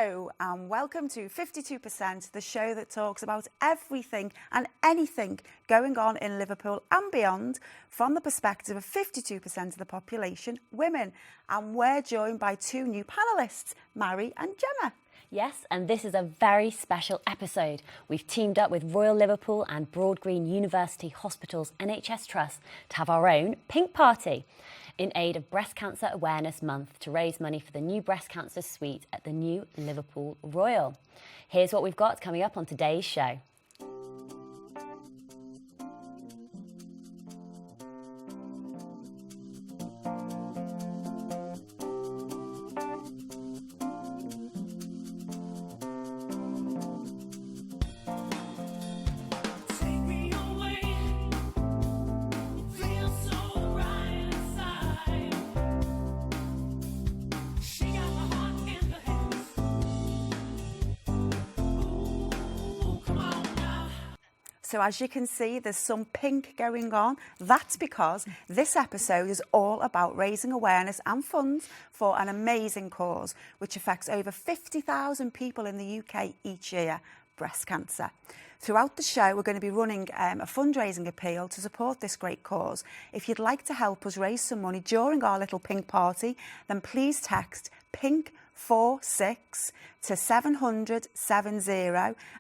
Hello and welcome to 52%, the show that talks about everything and anything going on in Liverpool and beyond from the perspective of 52% of the population, women. And we're joined by two new panellists, Mary and Gemma. Yes, and this is a very special episode. We've teamed up with Royal Liverpool and Broad Green University Hospitals NHS Trust to have our own Pink Party in aid of Breast Cancer Awareness Month to raise money for the new breast cancer suite at the new Liverpool Royal. Here's what we've got coming up on today's show. So as you can see, there's some pink going on. That's because this episode is all about raising awareness and funds for an amazing cause, which affects over 50,000 people in the UK each year, breast cancer. Throughout the show, we're going to be running a fundraising appeal to support this great cause. If you'd like to help us raise some money during our little pink party, then please text PINK46 to 70070,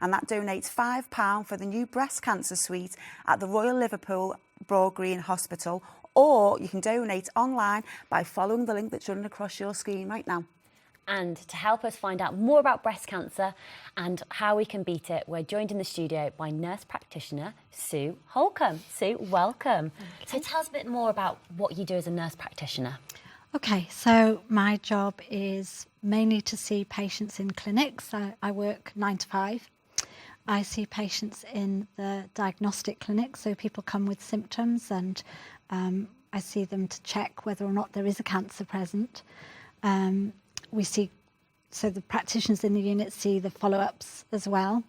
and that donates £5 for the new breast cancer suite at the Royal Liverpool Broad Green Hospital, or you can donate online by following the link that's running across your screen right now. And to help us find out more about breast cancer and how we can beat it, we're joined in the studio by nurse practitioner Sue Holcombe. Sue, welcome. So tell us a bit more about what you do as a nurse practitioner. Okay, so my job is mainly to see patients in clinics. I work 9 to 5. I see patients in the diagnostic clinic, so people come with symptoms and I see them to check whether or not there is a cancer present. So the practitioners in the unit see the follow-ups as well.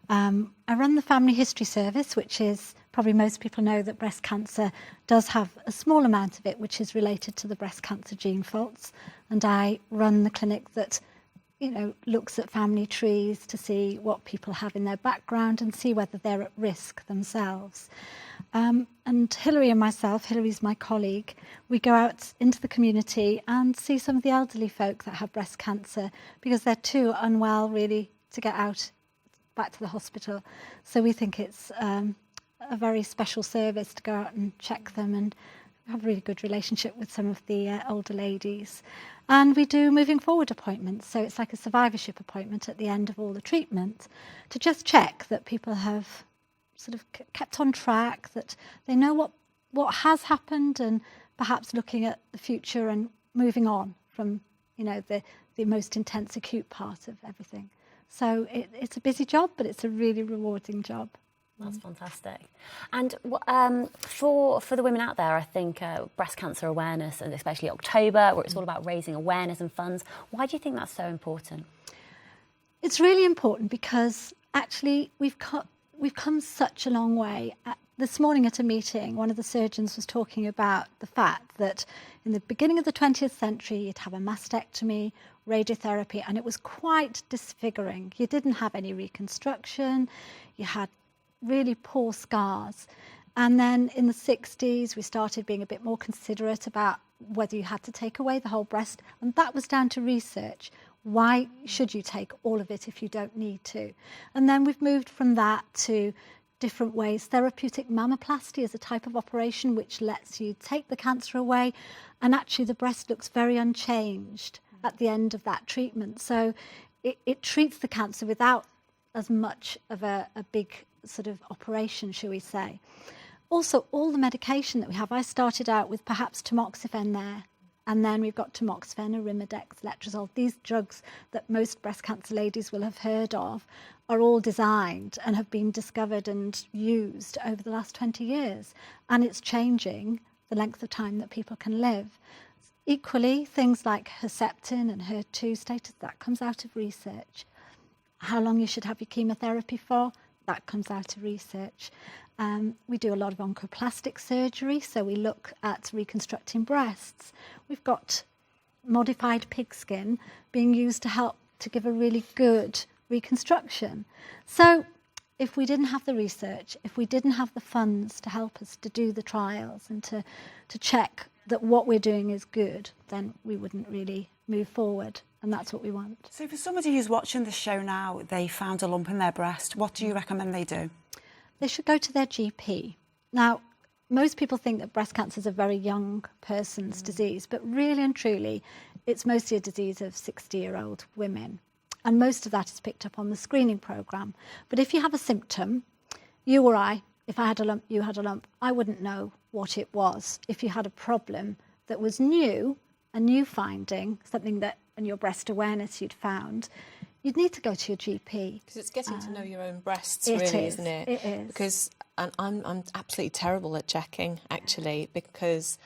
I run the family history service, which is probably most people know that breast cancer does have a small amount of it, which is related to the breast cancer gene faults. And I run the clinic that, looks at family trees to see what people have in their background and see whether they're at risk themselves. And Hilary and myself, Hilary's my colleague, we go out into the community and see some of the elderly folk that have breast cancer because they're too unwell really to get out back to the hospital. So we think it's a very special service to go out and check them and have a really good relationship with some of the older ladies. And we do moving forward appointments. So it's like a survivorship appointment at the end of all the treatment to just check that people have sort of kept on track, that they know what has happened and perhaps looking at the future and moving on from, the most intense acute part of everything. So it's a busy job, but it's a really rewarding job. That's fantastic. And for the women out there, I think breast cancer awareness, and especially October, where it's all about raising awareness and funds, why do you think that's so important? It's really important because actually we've come such a long way. This morning at a meeting, one of the surgeons was talking about the fact that in the beginning of the 20th century, you'd have a mastectomy, radiotherapy, and it was quite disfiguring. You didn't have any reconstruction. You had really poor scars. And then in the 60s, we started being a bit more considerate about whether you had to take away the whole breast. And that was down to research. Why should you take all of it if you don't need to? And then we've moved from that to different ways. Therapeutic mammoplasty is a type of operation which lets you take the cancer away. And actually the breast looks very unchanged at the end of that treatment. So it treats the cancer without as much of a big sort of operation, shall we say. Also, all the medication that we have, I started out with perhaps tamoxifen there, and then we've got tamoxifen, arimidex, letrozole. These drugs that most breast cancer ladies will have heard of are all designed and have been discovered and used over the last 20 years. And it's changing the length of time that people can live. Equally, things like Herceptin and HER2 status, that comes out of research. How long you should have your chemotherapy for, that comes out of research. We do a lot of oncoplastic surgery, so we look at reconstructing breasts. We've got modified pig skin being used to help to give a really good reconstruction. So if we didn't have the research, if we didn't have the funds to help us to do the trials and to check that what we're doing is good, then we wouldn't really move forward. And that's what we want. So for somebody who's watching the show now, they found a lump in their breast, what do you recommend they do? They should go to their GP. Now, most people think that breast cancer is a very young person's disease, but really and truly, it's mostly a disease of 60-year-old women. And most of that is picked up on the screening programme. But if you have a symptom, you or I, if I had a lump, you had a lump, I wouldn't know what it was. If you had a problem that was new, a new finding, something that in your breast awareness you'd found, you'd need to go to your GP. Because it's getting to know your own breasts, really, isn't it? It is. Because I'm absolutely terrible at checking, actually, because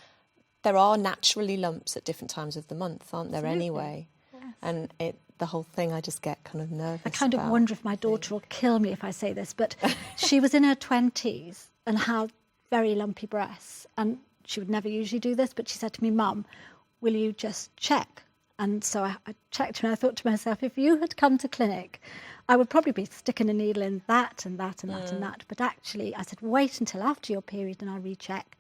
there are naturally lumps at different times of the month, aren't there, Absolutely. Anyway? Yes. And the whole thing, I just get kind of nervous. I kind of wonder if my daughter will kill me if I say this, but she was in her 20s and had very lumpy breasts. And she would never usually do this, but she said to me, "Mum, will you just check?" And so I checked her, and I thought to myself, if you had come to clinic, I would probably be sticking a needle in that and that and that and that. But actually, I said, wait until after your period and I'll recheck.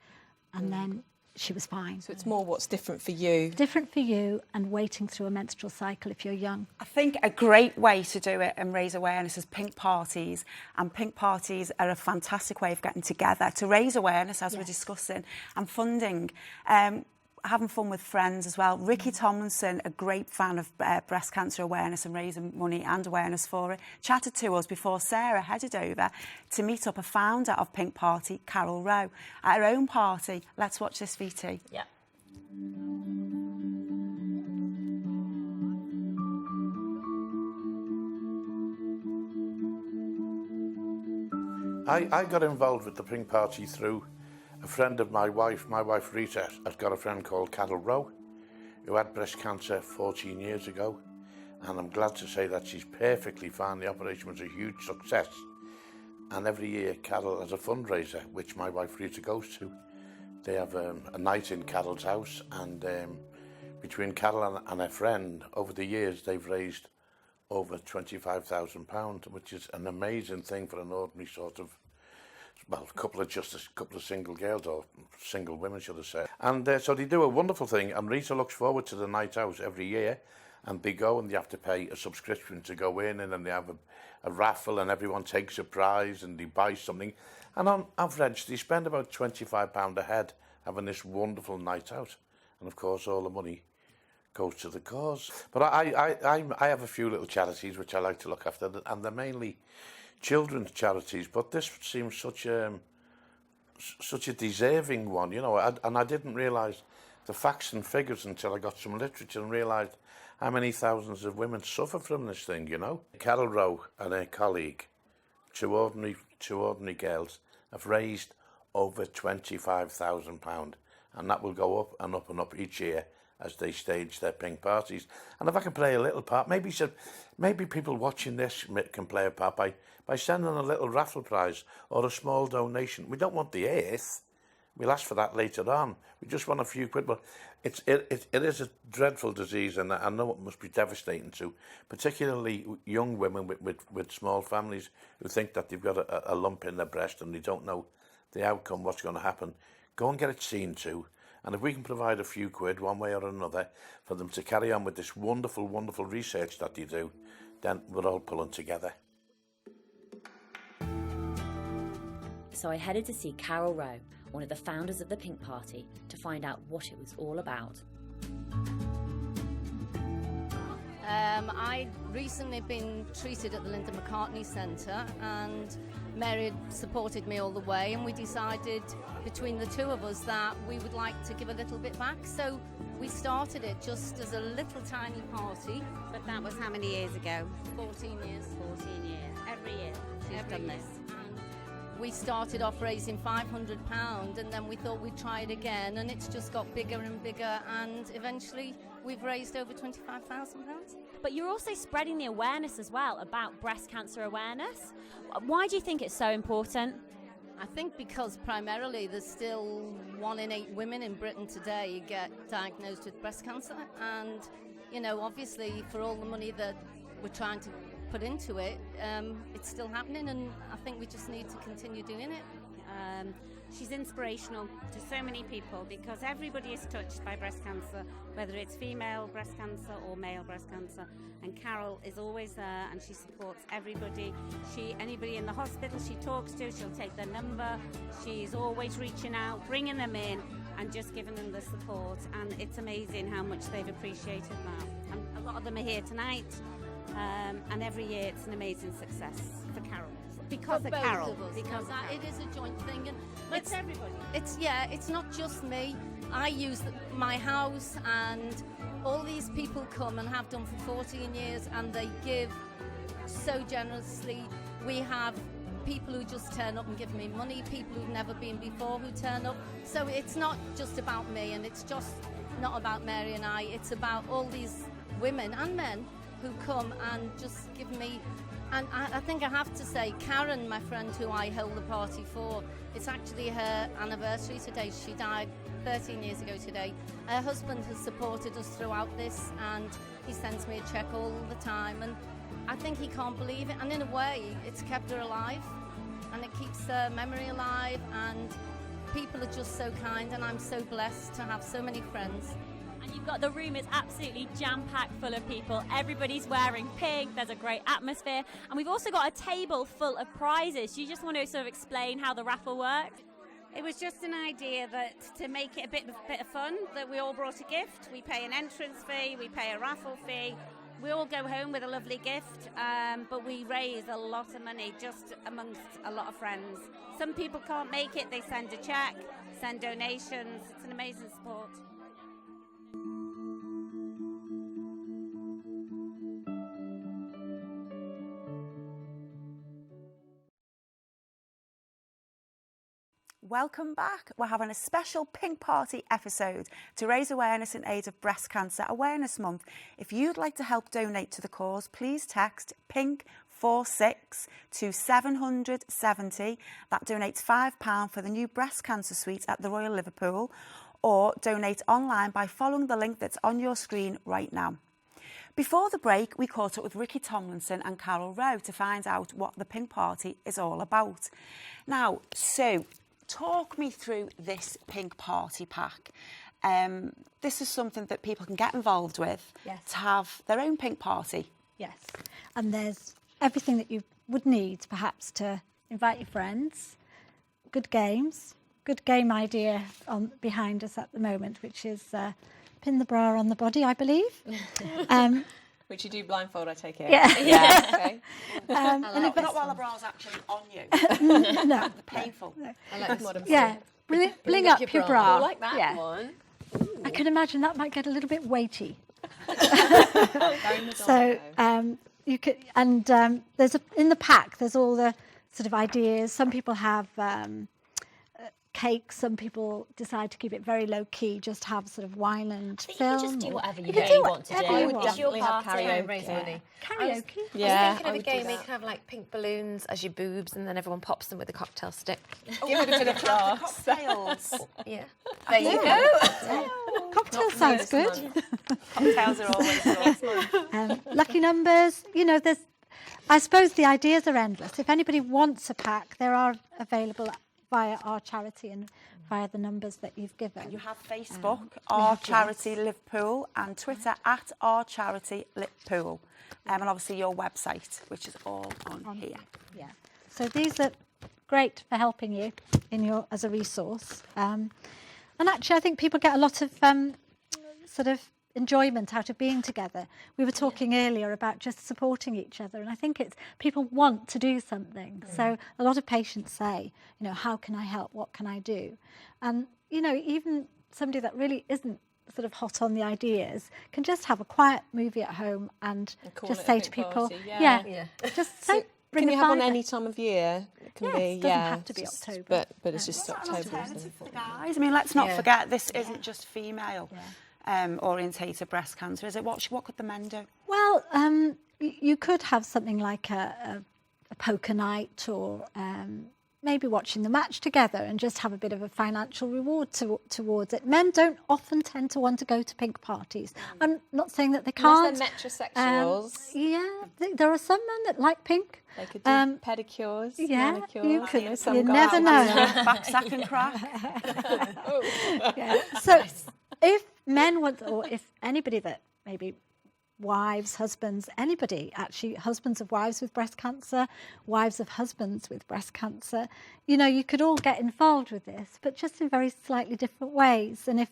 And then she was fine. So it's more what's different for you. Different for you and waiting through a menstrual cycle if you're young. I think a great way to do it and raise awareness is pink parties. And pink parties are a fantastic way of getting together to raise awareness, as we're discussing, and funding. Having fun with friends as well. Ricky Tomlinson, a great fan of breast cancer awareness and raising money and awareness for it, chatted to us before Sarah headed over to meet up a founder of Pink Party, Carol Rowe, at her own party. Let's watch this VT. Yeah. I got involved with the Pink Party through a friend of my wife Rita, has got a friend called Carol Rowe, who had breast cancer 14 years ago. And I'm glad to say that she's perfectly fine. The operation was a huge success. And every year, Carol has a fundraiser, which my wife Rita goes to. They have a night in Carol's house, and between Carol and her friend, over the years, they've raised over £25,000, which is an amazing thing for an ordinary sort of, well, a couple of single girls, or single women, should I say. And so they do a wonderful thing, and Rita looks forward to the night out every year, and they go and they have to pay a subscription to go in, and then they have a raffle, and everyone takes a prize, and they buy something. And on average, they spend about £25 a head having this wonderful night out. And of course, all the money goes to the cause. But I have a few little charities which I like to look after, and they're mainly children's charities, but this seems such a deserving one, you know, and I didn't realise the facts and figures until I got some literature and realised how many thousands of women suffer from this thing, you know. Carol Rowe and her colleague, two ordinary girls, have raised over £25,000, and that will go up and up and up each year as they stage their pink parties. And if I can play a little part, maybe people watching this can play a part by sending a little raffle prize or a small donation. We don't want the earth. We'll ask for that later on. We just want a few quid. But it is a dreadful disease, and I know it must be devastating to particularly young women with small families who think that they've got a lump in their breast and they don't know the outcome, what's going to happen. Go and get it seen to. And if we can provide a few quid one way or another for them to carry on with this wonderful, wonderful research that they do, then we're all pulling together. So I headed to see Carol Rowe, one of the founders of the Pink Party, to find out what it was all about. I'd recently been treated at the Linda McCartney Centre, and Mary had supported me all the way, and we decided between the two of us that we would like to give a little bit back. So we started it just as a little tiny party. But that was how many years ago? 14 years. 14 years. Every year she's Every done year. this. And we started off raising £500, and then we thought we'd try it again, and it's just got bigger and bigger, and eventually we've raised over £25,000. But you're also spreading the awareness as well about breast cancer awareness. Why do you think it's so important? I think because primarily there's still 1 in 8 women in Britain today get diagnosed with breast cancer, and you know, obviously for all the money that we're trying to put into it, it's still happening, and I think we just need to continue doing it. She's inspirational to so many people because everybody is touched by breast cancer, whether it's female breast cancer or male breast cancer. And Carol is always there and she supports everybody. Anybody in the hospital she talks to, she'll take their number. She's always reaching out, bringing them in and just giving them the support. And it's amazing how much they've appreciated that. And a lot of them are here tonight. And every year it's an amazing success for Carol. Because of both Carol. of us, Because it is a joint thing, and it's everybody. It's not just me. I use my house, and all these people come and have done for 14 years, and they give so generously. We have people who just turn up and give me money, people who've never been before who turn up. So it's not just about me, and it's just not about Mary and I. It's about all these women and men who come and just give me. And I think I have to say, Karen, my friend who I held the party for, it's actually her anniversary today. She died 13 years ago today. Her husband has supported us throughout this, and he sends me a cheque all the time, and I think he can't believe it. And in a way, it's kept her alive, and it keeps her memory alive, and people are just so kind, and I'm so blessed to have so many friends. And you've got the room is absolutely jam-packed full of people. Everybody's wearing pink. There's a great atmosphere. And we've also got a table full of prizes. Do you just want to sort of explain how the raffle works? It was just an idea that to make it a bit of fun, that we all brought a gift. We pay an entrance fee, we pay a raffle fee. We all go home with a lovely gift, but we raise a lot of money just amongst a lot of friends. Some people can't make it. They send a cheque, send donations. It's an amazing support. Welcome back. We're having a special Pink Party episode to raise awareness in aid of Breast Cancer Awareness Month. If you'd like to help donate to the cause, please text PINK46 to 770. That donates £5 for the new breast cancer suite at the Royal Liverpool, or donate online by following the link that's on your screen right now. Before the break, we caught up with Ricky Tomlinson and Carol Rowe to find out what the Pink Party is all about. Now, Sue, talk me through this Pink Party pack. This is something that people can get involved with to have their own Pink Party. Yes, and there's everything that you would need perhaps to invite your friends, good games, good game idea behind us at the moment, which is pin the bra on the body, I believe. Which you do blindfold, I take it. Yeah. Okay. Not while the bra's actually on you. No. Painful. No. I like the modern Yeah. Bling up your bra. I like that one. I can imagine that might get a little bit weighty. Very So you could, and there's in the pack. There's all the sort of ideas. Some people have cakes. Some people decide to keep it very low key, just have sort of wine and film. You can just do whatever you want to do. I would It's your definitely have party. karaoke. Karaoke. Yeah, I was thinking of a game where you can have like pink balloons as your boobs, and then everyone pops them with a cocktail stick. Give it a bit of class. Cocktails. Yeah, there you go. Cocktail sounds good. Cocktails are always good. Lucky numbers. You know, I suppose the ideas are endless. If anybody wants a pack, there are available via our charity and via the numbers that you've given. You have Facebook, Our Charity Liverpool, and Twitter at Our Charity Liverpool. And obviously your website, which is all on here. Yeah. So these are great for helping you as a resource. And actually, I think people get a lot of sort of enjoyment out of being together. We were talking earlier about just supporting each other, and I think it's people want to do something. So a lot of patients say, you know, how can I help? What can I do? And you know, even somebody that really isn't sort of hot on the ideas can just have a quiet movie at home and just say to people, just say. Can you have one any time of year? It can be, it doesn't have to be October. But it's just October. For the guys. I mean, let's not forget this isn't just female orientated breast cancer, is it? What could the men do? Well, you could have something like a poker night, or maybe watching the match together and just have a bit of a financial reward towards it. Men don't often tend to want to go to pink parties. I'm not saying that they can't. Unless they're metrosexuals. There are some men that like pink. They could do pedicures, manicures. You could. You guys. never know. Backsack and crack. Yeah. So if men want, or if anybody that maybe wives, husbands, anybody actually, husbands of wives with breast cancer, wives of husbands with breast cancer, you know, you could all get involved with this, but just in very slightly different ways. And if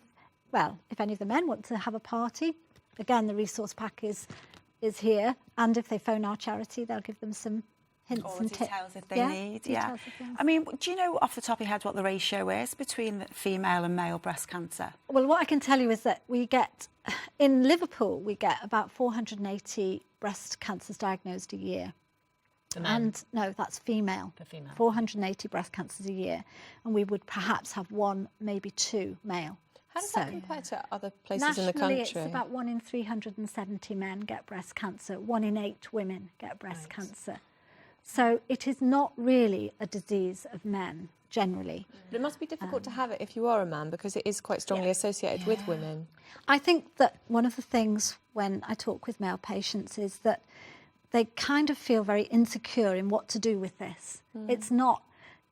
any of the men want to have a party, again, the resource pack is here. And if they phone our charity, they'll give them some hints All and the tips. details if they need, yeah. I mean, do you know off the top of your head what the ratio is between the female and male breast cancer? Well, what I can tell you is that we get, in Liverpool, we get about 480 breast cancers diagnosed a year. And no, that's female. For female. 480 breast cancers a year. And we would perhaps have 1, maybe 2 male. How does that compare to other places in the nationally, country? it's about 1 in 370 men get breast cancer, 1 in 8 women get breast cancer. So it is not really a disease of men, generally. But it must be difficult to have it if you are a man, because it is quite strongly associated with women. I think that one of the things when I talk with male patients is that they kind of feel very insecure in what to do with this. It's not,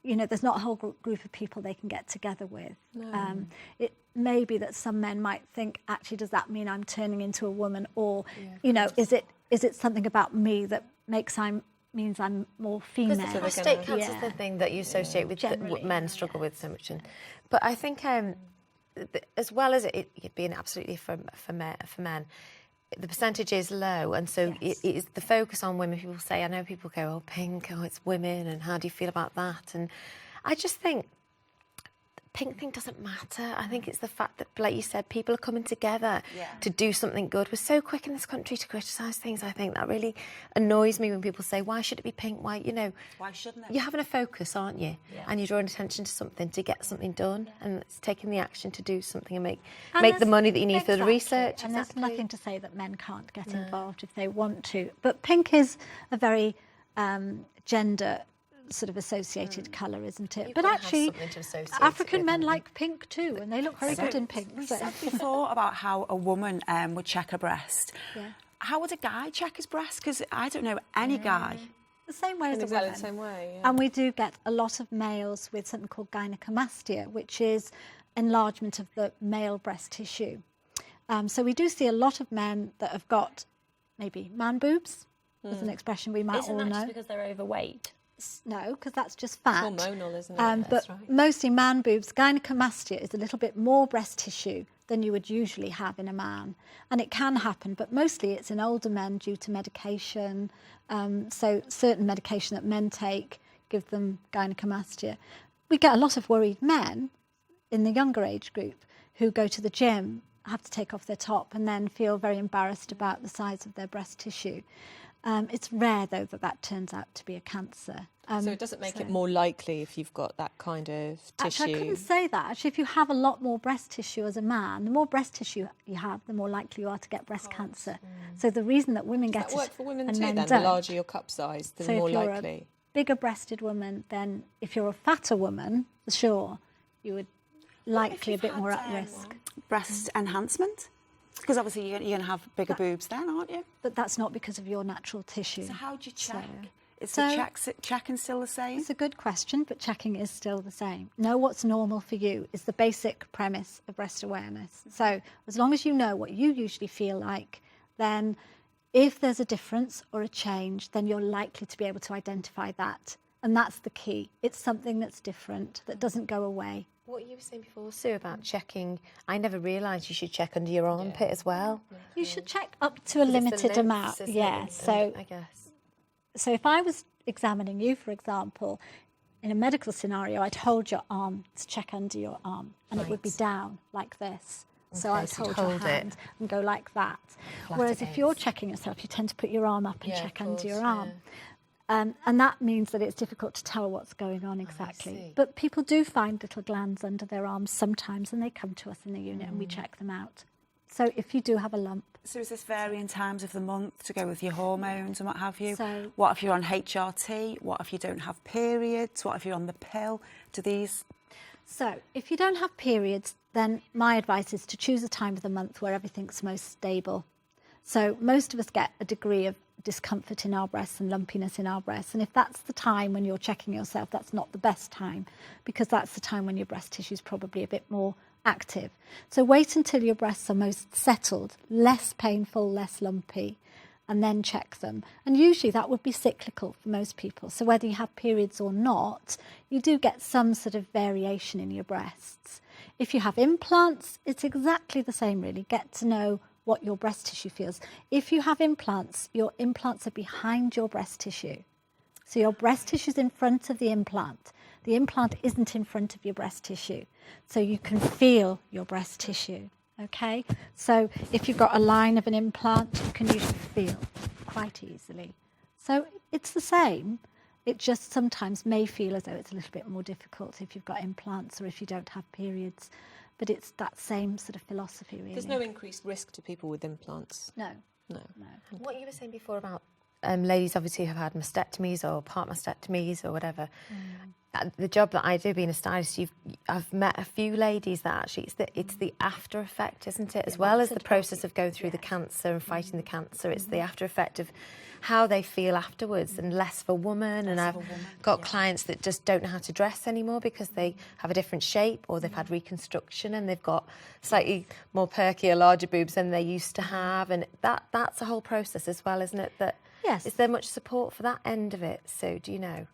you know, there's not a whole group of people they can get together with. No. It may be that some men might think, actually, does that mean I'm turning into a woman? Or, you know, is it something about me that means I'm more female? Because the prostate cancer is the thing that you associate with that men struggle with so much. But I think as well as it being absolutely for men, the percentage is low, and so it is the focus on women. People say, I know people go, oh, pink, oh, it's women, and how do you feel about that? And I just think the pink thing doesn't matter. I think it's the fact that, like you said, people are coming together to do something good. We're so quick in this country to criticise things. I think that really annoys me when people say, why should it be pink? Why shouldn't it? You're having a focus, aren't you? Yeah. And you're drawing attention to something to get something done, and it's taking the action to do something and make the money that you need for the research. And there's nothing to say that men can't get involved if they want to. But pink is a very gender sort of associated colour, isn't it? But actually, African men like pink too, and they look very good in pink. We said before about how a woman would check her breast. Yeah. How would a guy check his breast? Because I don't know any guy. The same way as a woman. The same way, And we do get a lot of males with something called gynecomastia, which is enlargement of the male breast tissue. So we do see a lot of men that have got maybe man boobs, is an expression we might all know. Isn't that just because they're overweight? No, because that's just fat. It's hormonal, isn't it? But mostly man boobs. Gynecomastia is a little bit more breast tissue than you would usually have in a man. And it can happen, but mostly it's in older men due to medication. So certain medication that men take give them gynecomastia. We get a lot of worried men in the younger age group who go to the gym, have to take off their top, and then feel very embarrassed about the size of their breast tissue. It's rare, though, that turns out to be a cancer. So it doesn't make it more likely if you've got that kind of tissue? Actually, I couldn't say that. Actually, if you have a lot more breast tissue as a man, the more breast tissue you have, the more likely you are to get breast cancer. So the reason that women get it work for women and too, men then? don't. The larger your cup size, the more likely. If you're a bigger-breasted woman, then if you're a fatter woman, for sure, you would likely a bit more at risk. Breast enhancement? Because obviously you're going to have bigger boobs then, aren't you? But that's not because of your natural tissue. So how do you check? Is the checking still the same? It's a good question, but checking is still the same. Know what's normal for you is the basic premise of breast awareness. So as long as you know what you usually feel like, then if there's a difference or a change, then you're likely to be able to identify that. And that's the key. It's something that's different, that doesn't go away. What you were saying before, Sue, about checking, I never realised you should check under your armpit as well. You should check up to a limited amount. So I guess. So if I was examining you, for example, in a medical scenario, I'd hold your arm to check under your arm, and it would be down like this. So I'd hold your hand and go like that. Whereas if you're checking yourself, you tend to put your arm up and check under your arm. And that means that it's difficult to tell what's going on exactly. But people do find little glands under their arms sometimes, and they come to us in the unit and we check them out. So if you do have a lump, So is this varying times of the month to go with your hormones and what have you? So- what if you're on HRT? What if you don't have periods? What if you're on the pill? Do these... So if you don't have periods, then my advice is to choose a time of the month where everything's most stable. So most of us get a degree of discomfort in our breasts and lumpiness in our breasts. And if that's the time when you're checking yourself, that's not the best time, because that's the time when your breast tissue is probably a bit more active. So wait until your breasts are most settled, less painful, less lumpy, and then check them. And usually that would be cyclical for most people. So whether you have periods or not, you do get some sort of variation in your breasts. If you have implants, it's exactly the same really. Get to know what your breast tissue feels. If you have implants, your implants are behind your breast tissue. So your breast tissue is in front of the implant. The implant isn't in front of your breast tissue. So you can feel your breast tissue, okay? So if you've got a line of an implant, you can usually feel quite easily. So it's the same. It just sometimes may feel as though it's a little bit more difficult if you've got implants or if you don't have periods. But it's that same sort of philosophy, really. There's no increased risk to people with implants? No. No. What you were saying before about ladies obviously who have had mastectomies or part mastectomies or whatever. The job that I do being a stylist, I've met a few ladies that actually it's the after effect, isn't it? As well as the process of going through the cancer and fighting the cancer, it's the after effect of how they feel afterwards, and less for women. And I've got clients that just don't know how to dress anymore because they have a different shape, or they've had reconstruction and they've got slightly more perkier, larger boobs than they used to have, and that's a whole process as well, isn't it? That Yes. Is there much support for that end of it? So do you know?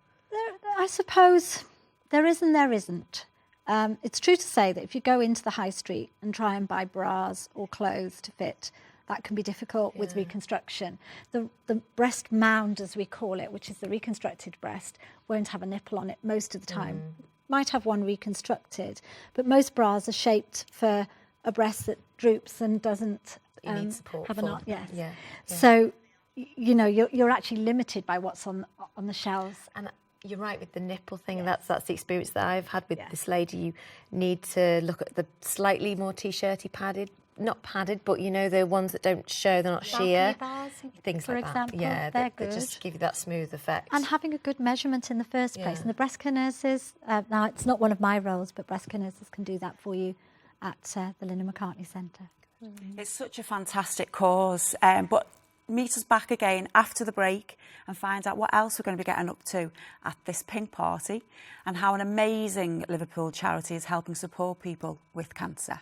I suppose there is and there isn't. It's true to say that if you go into the high street and try and buy bras or clothes to fit, that can be difficult with reconstruction. The breast mound, as we call it, which is the reconstructed breast, won't have a nipple on it most of the time. Might have one reconstructed, but most bras are shaped for a breast that droops and doesn't You need support have for. a knot. Yes. Yeah. So, you know, you're actually limited by what's on the shelves. And you're right with the nipple thing. That's the experience that I've had with this lady. You need to look at the slightly more t-shirty padded, not padded, but you know, the ones that don't show, they're not sheer. Bars, Things for like example, that. Yeah, they're that good. just give you that smooth effect. And having a good measurement in the first place. Yeah. And the breast care nurses, now it's not one of my roles, but breast care nurses can do that for you at the Linda McCartney Centre. It's such a fantastic cause, but meet us back again after the break and find out what else we're going to be getting up to at this pink party and how an amazing Liverpool charity is helping support people with cancer.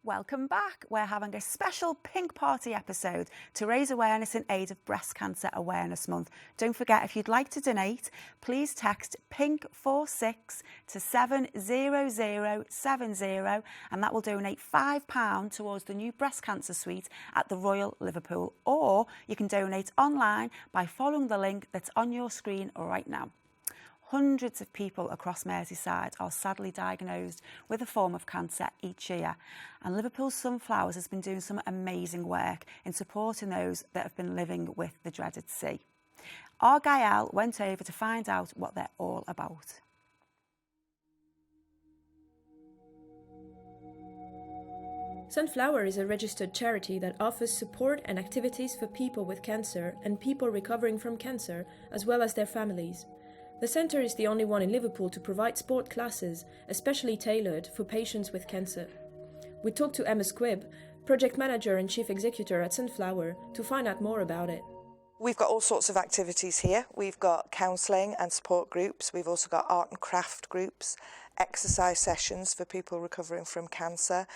Welcome back. We're having a special Pink Party episode to raise awareness in aid of Breast Cancer Awareness Month. Don't forget, if you'd like to donate, please text PINK46 to 70070 and that will donate £5 towards the new breast cancer suite at the Royal Liverpool. Or you can donate online by following the link that's on your screen right now. Hundreds of people across Merseyside are sadly diagnosed with a form of cancer each year, and Liverpool Sunflowers has been doing some amazing work in supporting those that have been living with the dreaded C. Our Gael went over to find out what they're all about. Sunflower is a registered charity that offers support and activities for people with cancer and people recovering from cancer, as well as their families. The centre is the only one in Liverpool to provide sport classes, especially tailored for patients with cancer. We talked to Emma Squibb, project manager and chief executive at Sunflower, to find out more about it. We've got all sorts of activities here. We've got counselling and support groups. We've also got art and craft groups, exercise sessions for people recovering from cancer.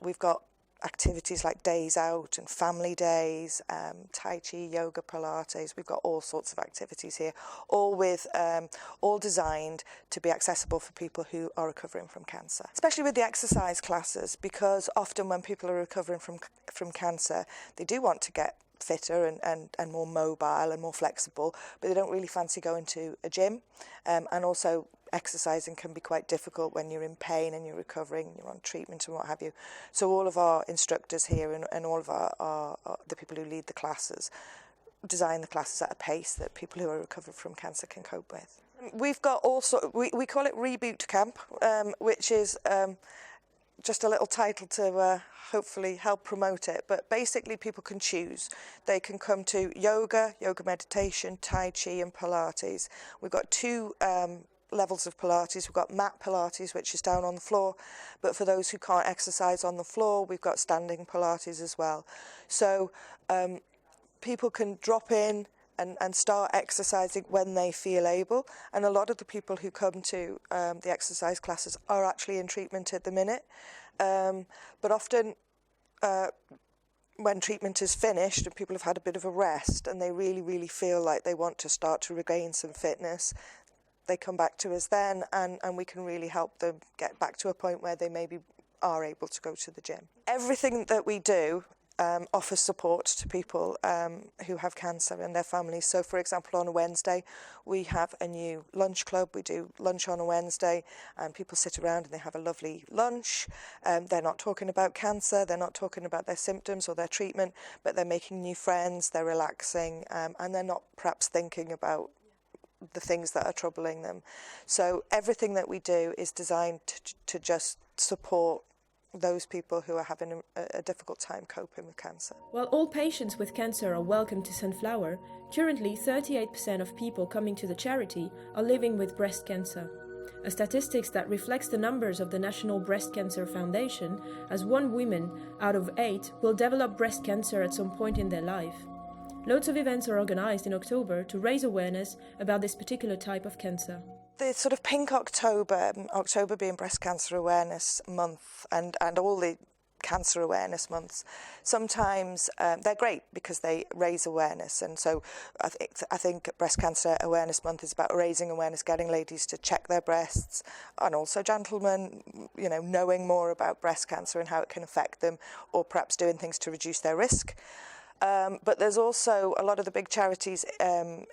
We've got activities like days out and family days, Tai Chi, yoga, Pilates. We've got all sorts of activities here, all designed to be accessible for people who are recovering from cancer. Especially with the exercise classes, because often when people are recovering from cancer, they do want to get fitter and more mobile and more flexible, but they don't really fancy going to a gym. And also exercising can be quite difficult when you're in pain and you're recovering, you're on treatment and what have you. So all of our instructors here and all of our the people who lead the classes design the classes at a pace that people who are recovering from cancer can cope with. We've got also, we call it Reboot Camp, which is just a little title to hopefully help promote it, but basically people can choose. They can come to yoga meditation, Tai Chi and Pilates. We've got two levels of Pilates. We've got mat Pilates, which is down on the floor, but for those who can't exercise on the floor, we've got standing Pilates as well. So people can drop in and start exercising when they feel able, and a lot of the people who come to the exercise classes are actually in treatment at the minute, but often when treatment is finished and people have had a bit of a rest and they really feel like they want to start to regain some fitness, they come back to us then, and we can really help them get back to a point where they maybe are able to go to the gym. Everything that we do offers support to people who have cancer and their families. So, for example, on a Wednesday, we have a new lunch club. We do lunch on a Wednesday, and people sit around and they have a lovely lunch. They're not talking about cancer, they're not talking about their symptoms or their treatment, but they're making new friends, they're relaxing, and they're not perhaps thinking about the things that are troubling them. So everything that we do is designed to just support those people who are having a difficult time coping with cancer. While all patients with cancer are welcome to Sunflower, currently 38% of people coming to the charity are living with breast cancer. A statistics that reflects the numbers of the National Breast Cancer Foundation, as 1 woman out of 8 will develop breast cancer at some point in their life. Loads of events are organised in October to raise awareness about this particular type of cancer. The sort of pink October being Breast Cancer Awareness Month, and all the cancer awareness months, sometimes they're great because they raise awareness. And so I think Breast Cancer Awareness Month is about raising awareness, getting ladies to check their breasts, and also gentlemen, knowing more about breast cancer and how it can affect them, or perhaps doing things to reduce their risk. But there's also a lot of the big charities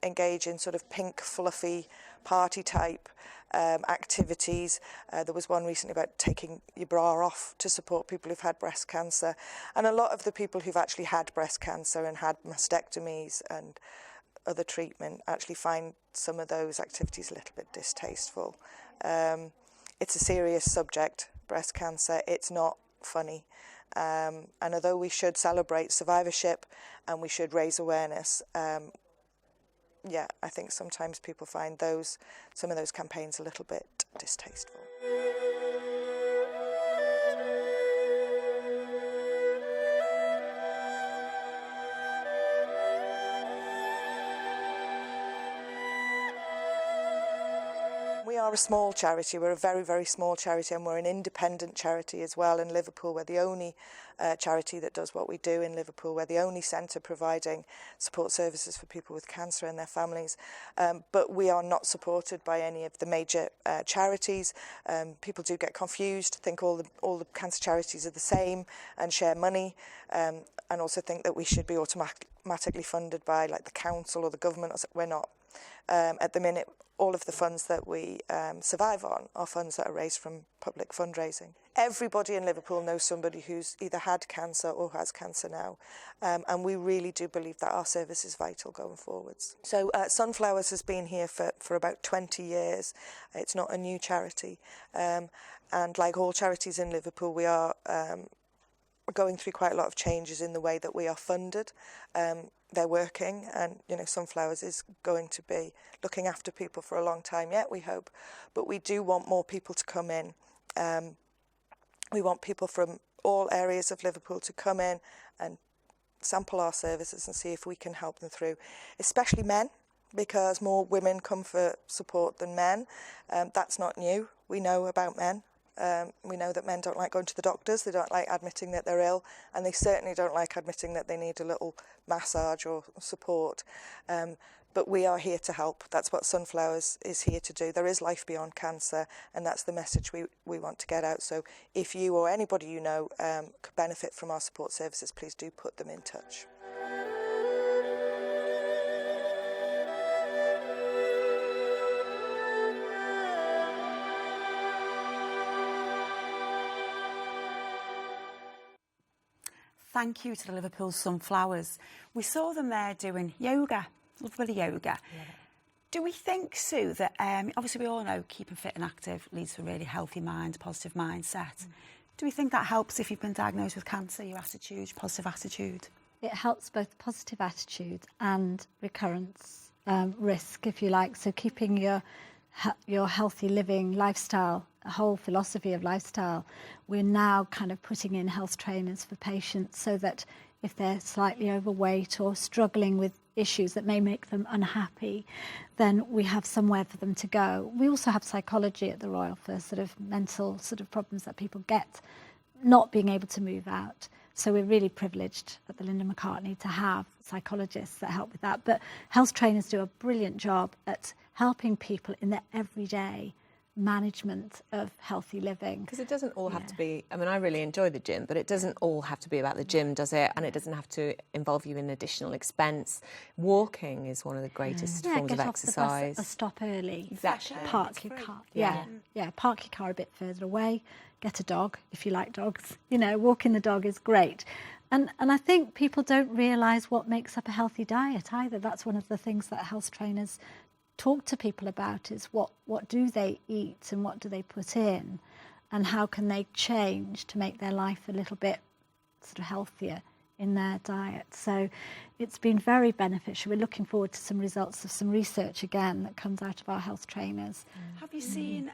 engage in sort of pink, fluffy, party-type activities. There was one recently about taking your bra off to support people who've had breast cancer. And a lot of the people who've actually had breast cancer and had mastectomies and other treatment actually find some of those activities a little bit distasteful. It's a serious subject, breast cancer. It's not funny. And although we should celebrate survivorship and we should raise awareness, I think sometimes people find some of those campaigns a little bit distasteful. We are a small charity. We're a very, very small charity, and we're an independent charity as well in Liverpool. We're the only charity that does what we do in Liverpool. We're the only centre providing support services for people with cancer and their families. But we are not supported by any of the major charities. People do get confused, think all the cancer charities are the same and share money, and also think that we should be automatically funded by like the council or the government. We're not. At the minute, all of the funds that we survive on are funds that are raised from public fundraising. Everybody in Liverpool knows somebody who's either had cancer or has cancer now, and we really do believe that our service is vital going forwards. So Sunflowers has been here for about 20 years. It's not a new charity, and like all charities in Liverpool, we are going through quite a lot of changes in the way that we are funded. They're working, and Sunflowers is going to be looking after people for a long time yet, we hope. But we do want more people to come in. We want people from all areas of Liverpool to come in and sample our services and see if we can help them through, especially men, because more women come for support than men. That's not new. We know about men. We know that men don't like going to the doctors, they don't like admitting that they're ill, and they certainly don't like admitting that they need a little massage or support. But we are here to help. That's what Sunflowers is here to do. There is life beyond cancer, and that's the message we want to get out. So if you or anybody you know could benefit from our support services, please do put them in touch. Thank you to the Liverpool Sunflowers. We saw them there doing yoga, lovely yoga. Yeah. Do we think, Sue, that obviously we all know keeping fit and active leads to a really healthy mind, positive mindset. Do we think that helps if you've been diagnosed with cancer, your attitude, positive attitude? It helps both positive attitude and recurrence risk, if you like. So keeping your healthy living lifestyle, a whole philosophy of lifestyle, we're now kind of putting in health trainers for patients so that if they're slightly overweight or struggling with issues that may make them unhappy, then we have somewhere for them to go. We also have psychology at the Royal for sort of mental sort of problems that people get not being able to move out. So we're really privileged at the Linda McCartney to have psychologists that help with that. But health trainers do a brilliant job at helping people in their everyday management of healthy living. Because it doesn't all have to be, I mean, I really enjoy the gym, but it doesn't all have to be about the gym, does it? And it doesn't have to involve you in additional expense. Walking is one of the greatest forms of exercise. Get off the bus a stop early. Exactly. Park your car. Park your car a bit further away. Get a dog if you like dogs. You know, walking the dog is great. And I think people don't realise what makes up a healthy diet either. That's one of the things that health trainers talk to people about, is what do they eat and what do they put in, and how can they change to make their life a little bit sort of healthier in their diet. So it's been very beneficial. We're looking forward to some results of some research again that comes out of our health trainers. Have you seen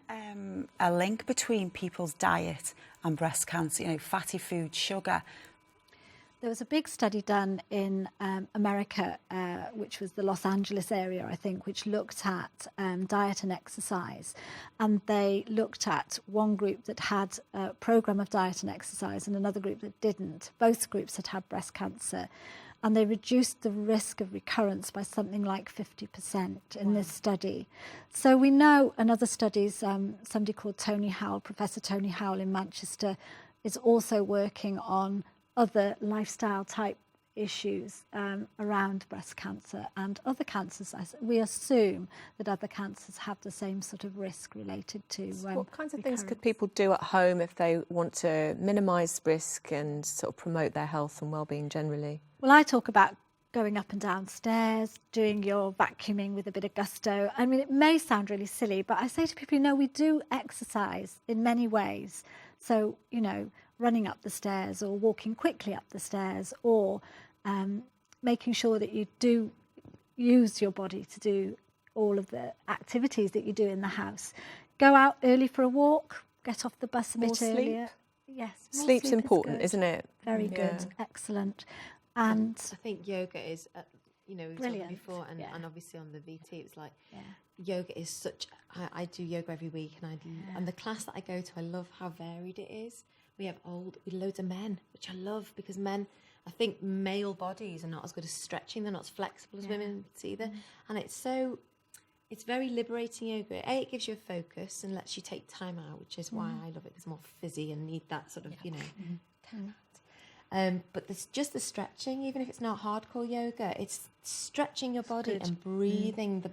a link between people's diet and breast cancer? You know, fatty food, sugar. There was a big study done in America, which was the Los Angeles area, I think, which looked at diet and exercise. And they looked at one group that had a programme of diet and exercise and another group that didn't. Both groups had had breast cancer. And they reduced the risk of recurrence by something like 50% in this study. So we know, in other studies, somebody called Tony Howell, Professor Tony Howell in Manchester, is also working on other lifestyle type issues around breast cancer and other cancers. We assume that other cancers have the same sort of risk related to what kinds of things could people do at home if they want to minimise risk and sort of promote their health and well-being generally? Well, I talk about going up and down stairs, doing your vacuuming with a bit of gusto. I mean, it may sound really silly, but I say to people, you know, we do exercise in many ways. So, you know, running up the stairs or walking quickly up the stairs, or making sure that you do use your body to do all of the activities that you do in the house. Go out early for a walk, get off the bus a bit earlier. Yes. Sleep's important, isn't it? Very good. Excellent. And I think yoga is, you know, we've talked before, and obviously on the VT, it was like, yoga is such, I do yoga every week, and the class that I go to, I love how varied it is. We have loads of men, which I love, because men, I think male bodies are not as good as stretching, they're not as flexible as women's either. And it's very liberating yoga. It gives you a focus and lets you take time out, which is why I love it, because I'm more fizzy and need that sort of, you know, time out. But there's just the stretching, even if it's not hardcore yoga, it's stretching your body and breathing the,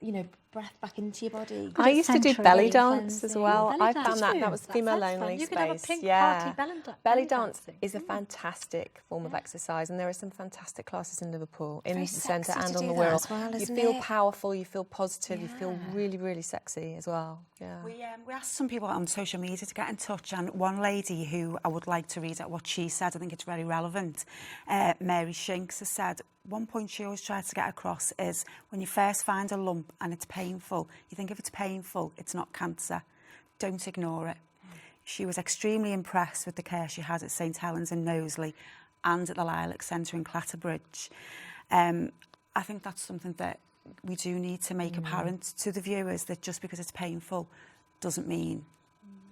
you know, breath back into your body. I used to do belly dance as well. I found that was female only space. You could have a pink party belly dance is a fantastic form of exercise, and there are some fantastic classes in Liverpool, in the centre and on the Wirral. You feel powerful, you feel positive, you feel really, really sexy as well. Yeah. We asked some people on social media to get in touch, and one lady who I would like to read out what she said, I think it's very relevant, Mary Shinks, has said, one point she always tries to get across is when you first find a lump and it's painful, you think if it's painful, it's not cancer. Don't ignore it. She was extremely impressed with the care she had at St Helens in Knowsley and at the Lilac Centre in Clatterbridge. I think that's something that we do need to make apparent to the viewers, that just because it's painful doesn't mean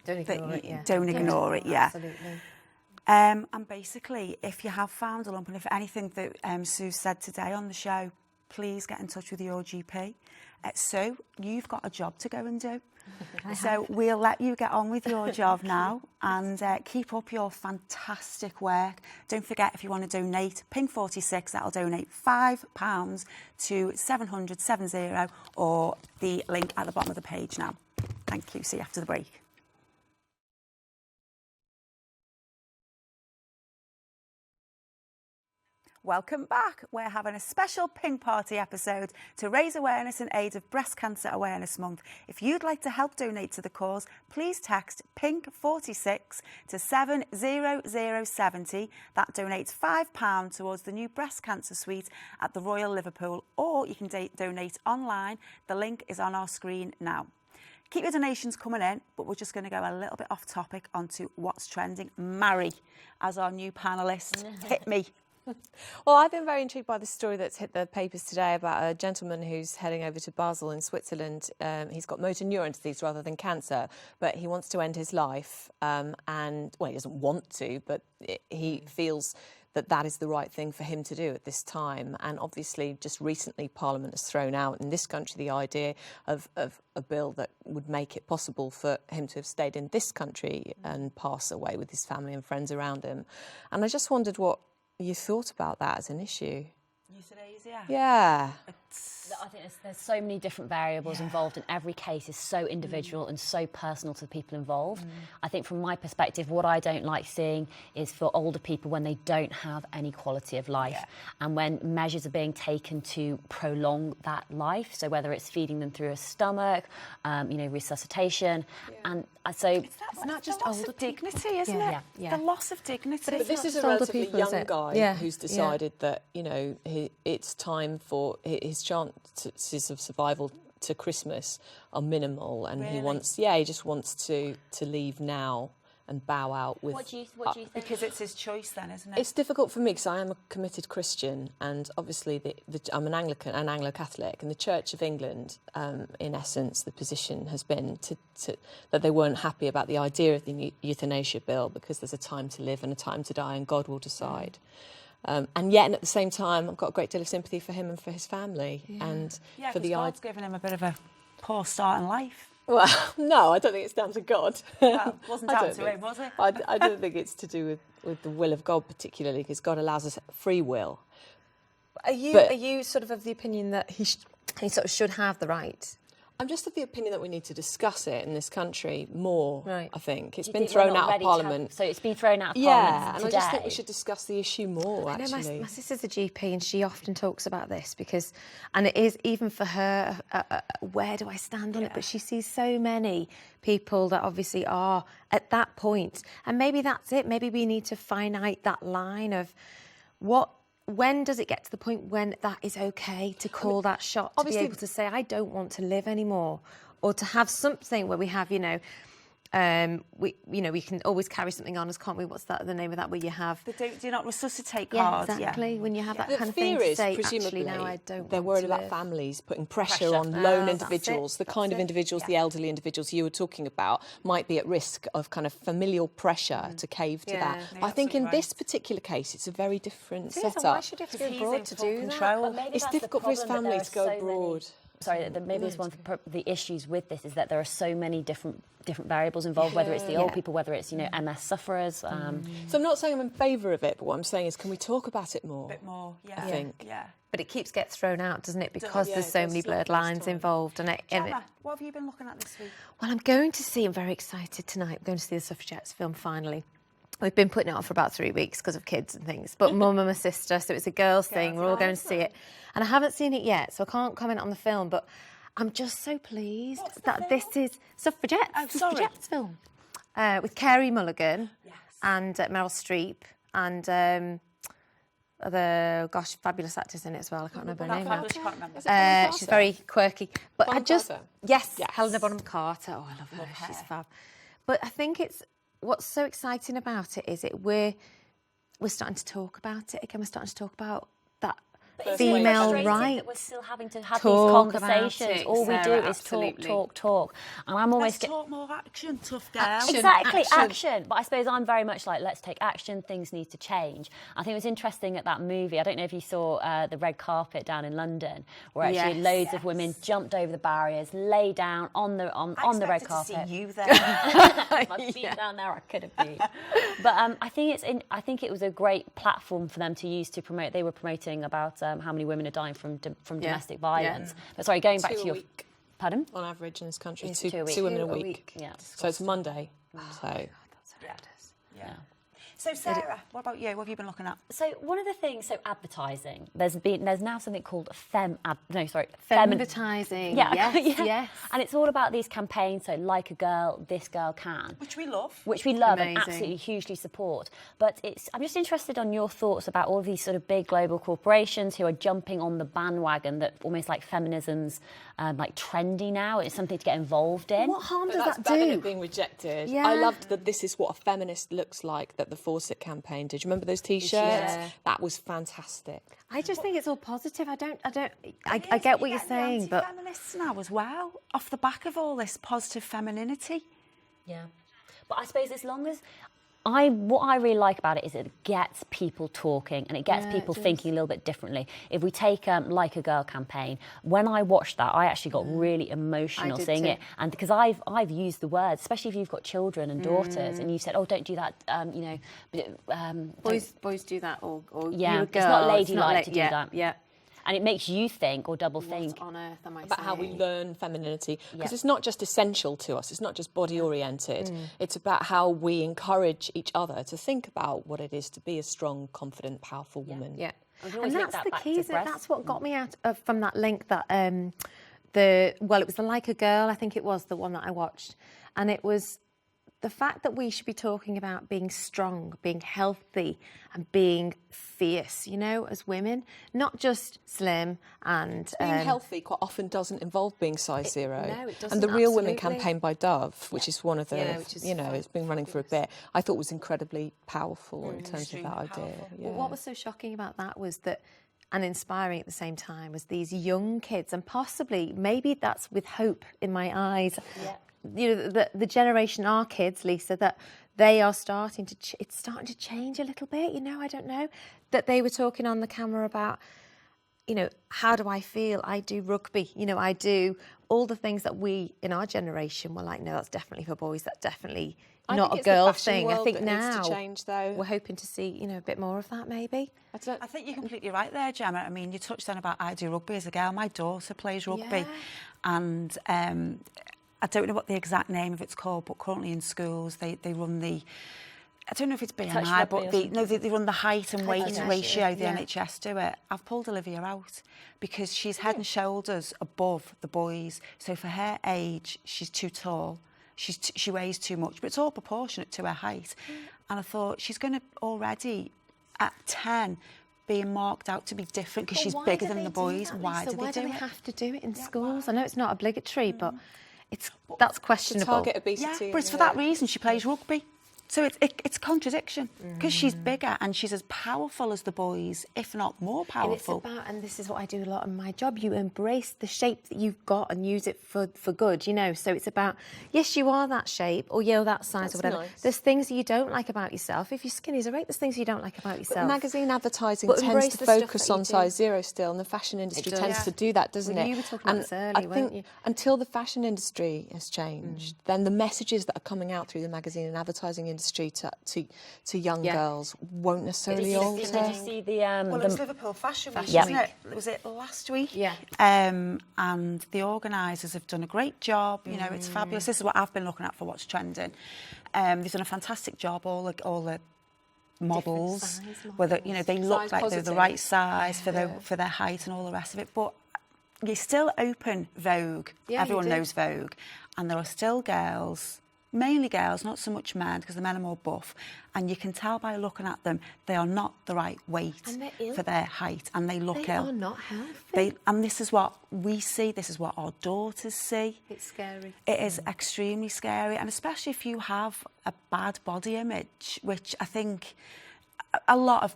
don't ignore it. Don't ignore it. Absolutely. And basically, if you have found a lump, and if anything that Sue said today on the show, please get in touch with your GP. Sue, you've got a job to go and do. So we'll let you get on with your job now, and keep up your fantastic work. Don't forget, if you want to donate, Pink 46, that'll donate £5 to 700-70, or the link at the bottom of the page now. Thank you. See you after the break. Welcome back. We're having a special Pink Party episode to raise awareness in aid of Breast Cancer Awareness Month. If you'd like to help donate to the cause, please text PINK46 to 70070. That donates £5 towards the new breast cancer suite at the Royal Liverpool, or you can donate online. The link is on our screen now. Keep your donations coming in, but we're just going to go a little bit off topic onto what's trending. Mary, as our new panellist, hit me. Well, I've been very intrigued by the story that's hit the papers today about a gentleman who's heading over to Basel in Switzerland. He's got motor neuron disease rather than cancer, but he wants to end his life. And, well, he doesn't want to, but he feels that that is the right thing for him to do at this time. And obviously, just recently, Parliament has thrown out in this country the idea of a bill that would make it possible for him to have stayed in this country and pass away with his family and friends around him. And I just wondered what you thought about that as an issue. Euthanasia? Yeah. I think there's so many different variables involved, and every case is so individual and so personal to the people involved. I think from my perspective, what I don't like seeing is for older people when they don't have any quality of life, and when measures are being taken to prolong that life. So whether it's feeding them through a stomach, resuscitation, and so it's not just older dignity, isn't it? The loss of dignity. But this is a relatively young guy who's decided that it's time for his chances of survival to Christmas are minimal, and he just wants to leave now and bow out with. What do you think? Because it's his choice, then, isn't it? It's difficult for me because I am a committed Christian, and obviously I'm an Anglo-Catholic, and the Church of England, in essence, the position has been that they weren't happy about the idea of the euthanasia bill because there's a time to live and a time to die, and God will decide. And yet, at the same time, I've got a great deal of sympathy for him and for his family, and for the God's given him a bit of a poor start in life. Well, no, I don't think it's down to God. Well, it wasn't down to him, was it? I don't think it's to do with the will of God particularly, because God allows us free will. Are you sort of the opinion that he sort of should have the right? I'm just of the opinion that we need to discuss it in this country more, I think. It's been thrown out of Parliament. So it's been thrown out of Parliament and today. I just think we should discuss the issue more, actually. My sister's a GP, and she often talks about this and it is, even for her, where do I stand on it? But she sees so many people that obviously are at that point. And maybe that's it. Maybe we need to finite that line of when does it get to the point when that is okay to call that shot, to be able to say, I don't want to live anymore, or to have something where we have, we can always carry something on us, can't we? What's the name of that, where you have... Do you not resuscitate cards? Yeah, exactly. When you have that kind of thing to to say, presumably, actually, now I don't they're want worried to about live. families putting pressure on lone individuals, the kind of individuals, the elderly individuals you were talking about, might be at risk of kind of familial pressure to cave to that. I think in this particular case, it's a very different setup. Why should he have to go abroad to do that? It's difficult for his family to go abroad. Maybe it's one of the issues with this is that there are so many different variables involved, whether it's the old people, whether it's MS sufferers. So I'm not saying I'm in favour of it, but what I'm saying is, can we talk about it more? A bit more, I think. Yeah. But it gets thrown out, doesn't it? Because there's so many blurred lines involved. Gemma, what have you been looking at this week? Well, I'm very excited tonight. I'm going to see the Suffragettes film finally. We've been putting it off for about 3 weeks because of kids and things. But Mum and my sister, so it's a girls' thing. We're all going to see it. And I haven't seen it yet, so I can't comment on the film. But I'm just so pleased that this is Suffragettes film. With Carey Mulligan and Meryl Streep and other, fabulous actors in it as well. I can't remember her name now. She's very quirky. But Helena Bonham Carter. Oh, I love her. She's fab. But I think what's so exciting about it is we're starting to talk about it again. We're starting to talk about that female right. That we're still having to have these conversations. All we do is talk. And I'm almost talk more action, tough girl. Exactly, action. But I suppose I'm very much like, let's take action. Things need to change. I think it was interesting at that movie. I don't know if you saw the red carpet down in London, where actually loads of women jumped over the barriers, lay down on the red carpet. To see you there. My feet down there, I could have been. But I think it was a great platform for them to use to promote. They were promoting about how many women are dying from domestic violence. But sorry, going back to your... week. Pardon? On average in this country, two two women a week. Yeah. So it's Monday. Wow. So God, that's horrendous. Yeah. So Sarah, what about you? What have you been looking at? So one of the things, advertising. There's now something called Feminitizing. Yeah, Yes. And it's all about these campaigns. So like a girl, this girl can, Which we love. and absolutely hugely support. But I'm just interested on your thoughts about all these sort of big global corporations who are jumping on the bandwagon that almost like feminism's like trendy now. It's something to get involved in. What harm does That's that better do? than being rejected. Yeah. I loved that this is what a feminist looks like that the Fawcett campaign did. You remember those T-shirts? Yeah. That was fantastic. I just think it's all positive. I get what you're saying, but feminists now as well, off the back of all this positive femininity. Yeah. But I suppose as long as what I really like about it is it gets people talking and it gets people thinking a little bit differently. If we take Like a Girl campaign, when I watched that, I actually got really emotional seeing it, and because I've used the words, especially if you've got children and daughters, and you said, "Oh, don't do that," boys do that, or yeah, you're a girl. it's not ladylike to do that. Yeah. And it makes you think or double think. What on earth am I About how we saying? learn femininity, because Yeah. it's not just essential to us, it's not just body oriented, it's about how we encourage each other to think about what it is to be a strong, confident, powerful woman. Yeah. We can always And link that's that the back key, to isn't it? breast. That's what got me out of, from that link that it was the Like a Girl, I think it was the one that I watched, and it was the fact that we should be talking about being strong, being healthy, and being fierce, as women, not just slim and Being healthy quite often doesn't involve being size zero. no, it doesn't, And the Real Women absolutely. campaign by Dove, which is one of the, which is it's been running for a bit, I thought was incredibly powerful in terms of that idea. Yeah. But what was so shocking about that was that, and inspiring at the same time, was these young kids, and possibly, maybe that's with hope in my eyes, the generation, our kids, Lisa, that they are starting to, it's starting to change a little bit, I don't know, that they were talking on the camera about, how do I feel? I do rugby, I do all the things that we in our generation were like, no, that's definitely for boys, that's definitely not a girl thing. I think now needs to change, though. we're hoping to see, a bit more of that maybe. I think you're completely right there, Gemma. I mean, you touched on about I do rugby as a girl. My daughter plays rugby, and I don't know what the exact name of it's called, but currently in schools they run the, I don't know if it's BMI, but they run the height and weight ratio. The NHS do it. I've pulled Olivia out because she's head and shoulders above the boys. So for her age, she's too tall. She weighs too much, but it's all proportionate to her height. And I thought she's going to already at 10 being marked out to be different because she's bigger than the boys. Why do they do it? Have to do it in schools? I know it's not obligatory, but that's questionable. Target obesity. Yeah, but it's for that reason she plays rugby. So it's contradiction because she's bigger and she's as powerful as the boys, if not more powerful. And it's about, and this is what I do a lot in my job, you embrace the shape that you've got and use it for good, So it's about, yes, you are that shape or you're that size or whatever. Nice. There's things that you don't like about yourself. If your skin is right, there's things you don't like about yourself. But magazine advertising But tends embrace to the stuff focus that you on do. size zero still, and the fashion industry tends to do that, doesn't it? You were talking about this earlier, I weren't think you? until the fashion industry has changed, then the messages that are coming out through the magazine and advertising industry to young girls won't necessarily alter. Did you see the Well, it was Liverpool Fashion Week, Yep. wasn't it? Was it last week? Yeah. And the organisers have done a great job. It's fabulous. This is what I've been looking at for what's trending. They've done a fantastic job. All the models, whether they look Size like they're positive. the right size for their height and all the rest of it. But you still open Vogue. Yeah, Everyone you do. knows Vogue, and there are still girls. Mainly girls, not so much men, because the men are more buff. And you can tell by looking at them, they are not the right weight And they're ill. for their height, and they look They ill. are not healthy. And this is what we see, this is what our daughters see. It's scary. It is extremely scary, and especially if you have a bad body image, which I think a lot of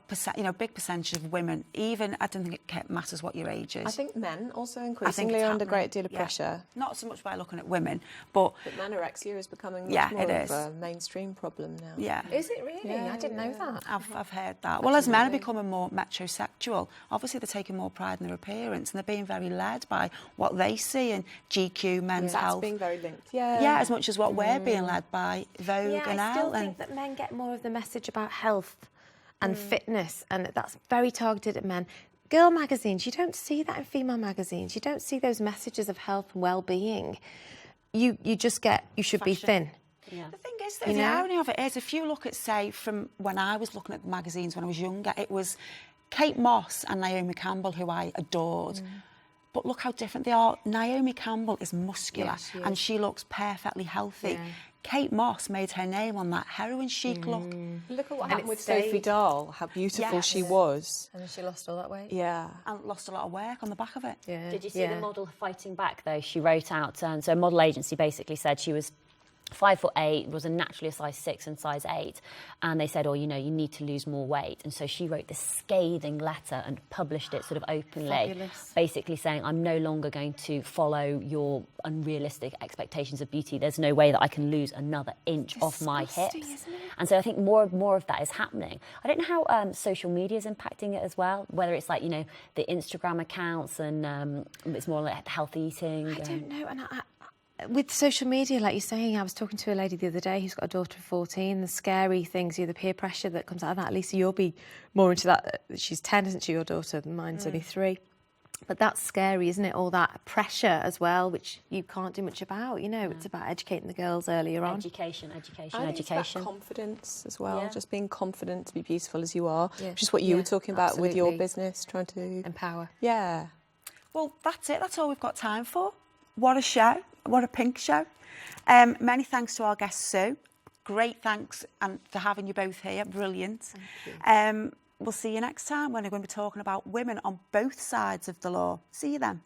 big percentage of women, even, I don't think it matters what your age is. I think men also I think increasingly it's are under a happening, great deal of yeah. pressure. Not so much by looking at women, but anorexia is becoming much Yeah, more it of is. a mainstream problem now. yeah. Is it really? I didn't know that. I've heard that. Well, as men are becoming more metrosexual, obviously they're taking more pride in their appearance and they're being very led by what they see in GQ, Men's That's Health. being very linked. Yeah. Yeah, as much as what we're being led by Vogue Yeah, and I still Elle. think that men get more of the message about health and fitness, and that's very targeted at men. Girl magazines, you don't see that in female magazines. You don't see those messages of health and well-being. You just get, you should be thin. The thing is, though, the irony of it is, if you look at, say, from when I was looking at the magazines when I was younger, it was Kate Moss and Naomi Campbell, who I adored. But look how different they are. Naomi Campbell is muscular and she looks perfectly healthy. Yeah. Kate Moss made her name on that heroin chic look. Look at what happened with Sophie Dahl, how beautiful she was. And then she lost all that weight. Yeah. And lost a lot of work on the back of it. Yeah. Did you see the model fighting back, though? She wrote out, so a model agency basically said she was 5'8", was a naturally a size 6 and size 8, and they said, you need to lose more weight. And so she wrote this scathing letter and published it sort of openly, basically saying, I'm no longer going to follow your unrealistic expectations of beauty. There's no way that I can lose another inch off my hips. And so I think more of that is happening. I don't know how social media is impacting it as well, whether it's like, the Instagram accounts and it's more like healthy eating. I don't know. And with social media, like you're saying, I was talking to a lady the other day who's got a daughter of 14, the scary things, the peer pressure that comes out of that. Lisa, you'll be more into that. She's 10, isn't she, your daughter? Mine's only 3. But that's scary, isn't it? All that pressure as well, which you can't do much about. It's about educating the girls earlier on. Education. It's about confidence as well, just being confident to be beautiful as you are, which is what you were talking about with your business, trying to empower. Yeah. Well, that's it. That's all we've got time for. What a show. What a pink show. Many thanks to our guest, Sue. Great thanks for having you both here. Brilliant. Thank you. We'll see you next time when we're going to be talking about women on both sides of the law. See you then.